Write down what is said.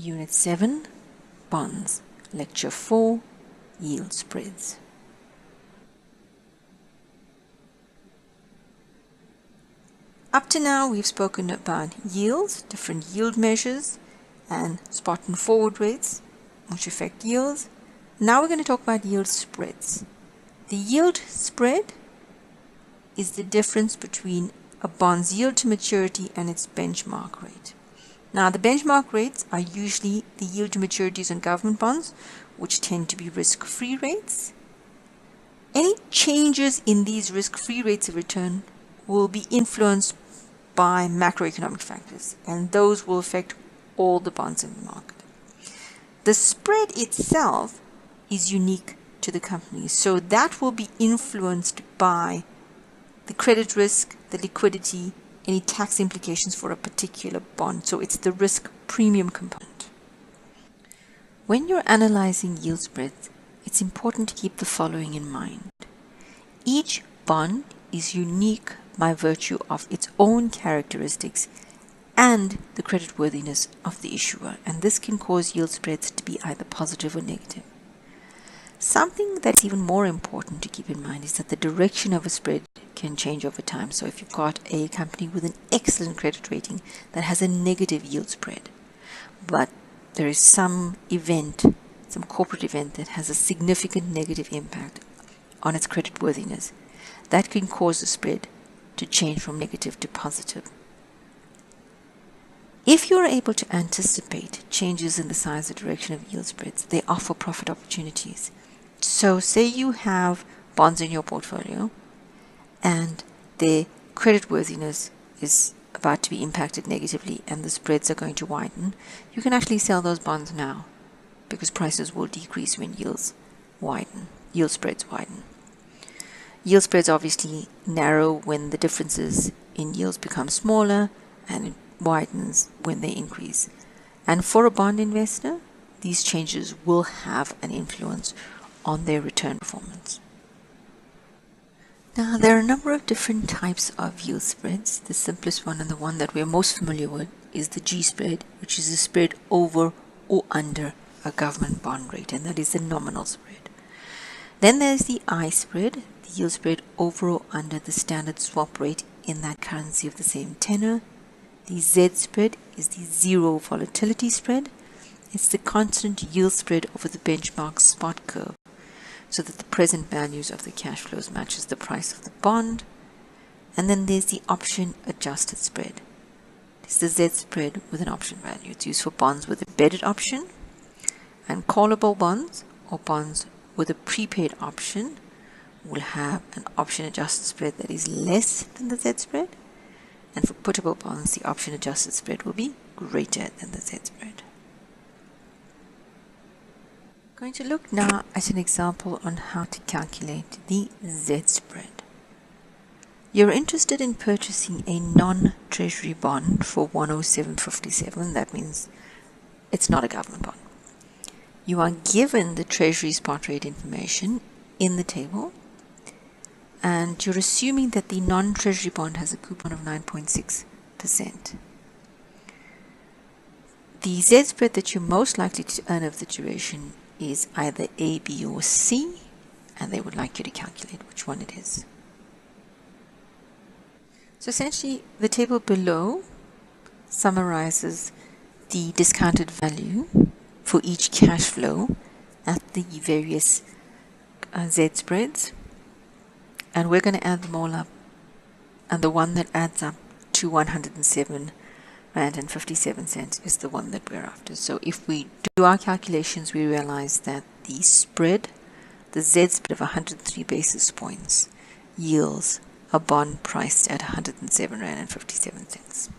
Unit 7, Bonds, Lecture 4, Yield Spreads. Up to now, we've spoken about yields, different yield measures, and spot and forward rates, which affect yields. Now we're going to talk about yield spreads. The yield spread is the difference between a bond's yield to maturity and its benchmark rate. Now, the benchmark rates are usually the yield to maturities on government bonds, which tend to be risk-free rates. Any changes in these risk-free rates of return will be influenced by macroeconomic factors, and those will affect all the bonds in the market. The spread itself is unique to the company, so that will be influenced by the credit risk, the liquidity, any tax implications for a particular bond. So it's the risk premium component. When you're analyzing yield spreads, it's important to keep the following in mind. Each bond is unique by virtue of its own characteristics and the creditworthiness of the issuer, and this can cause yield spreads to be either positive or negative. Something that's even more important to keep in mind is that the direction of a spread can change over time. So if you've got a company with an excellent credit rating that has a negative yield spread, but there is some event, some corporate event that has a significant negative impact on its creditworthiness, that can cause the spread to change from negative to positive. If you're able to anticipate changes in the size or direction of yield spreads, they offer profit opportunities. So say you have bonds in your portfolio and their creditworthiness is about to be impacted negatively and the spreads are going to widen, you can actually sell those bonds now because prices will decrease when yield spreads widen. Yield spreads obviously narrow when the differences in yields become smaller, and it widens when they increase. And for a bond investor, these changes will have an influence on their return performance. Now, there are a number of different types of yield spreads. The simplest one and the one that we're most familiar with is the G spread, which is a spread over or under a government bond rate, and that is the nominal spread. Then there's the I spread, the yield spread over or under the standard swap rate in that currency of the same tenor. The Z spread is the zero volatility spread. It's the constant yield spread over the benchmark spot curve, so that the present values of the cash flows matches the price of the bond. And then there's the option adjusted spread. It's the Z spread with an option value. It's used for bonds with a embedded option, and callable bonds or bonds with a prepaid option will have an option adjusted spread that is less than the Z spread. And for puttable bonds, the option adjusted spread will be greater than the Z spread. Going to look now at an example on how to calculate the Z spread. You're interested in purchasing a non-treasury bond for 107.57. That means it's not a government bond. You are given the treasury spot rate information in the table, and you're assuming that the non-treasury bond has a coupon of 9.6%. The Z spread that you're most likely to earn over the duration is either A, B, or C, and they would like you to calculate which one it is. So essentially, the table below summarizes the discounted value for each cash flow at the various Z spreads, and we're going to add them all up, and the one that adds up to 107 Rand and 57 cents is the one that we're after. So if we do our calculations, we realize that the spread, the Z spread of 103 basis points, yields a bond priced at 107 Rand and 57 cents.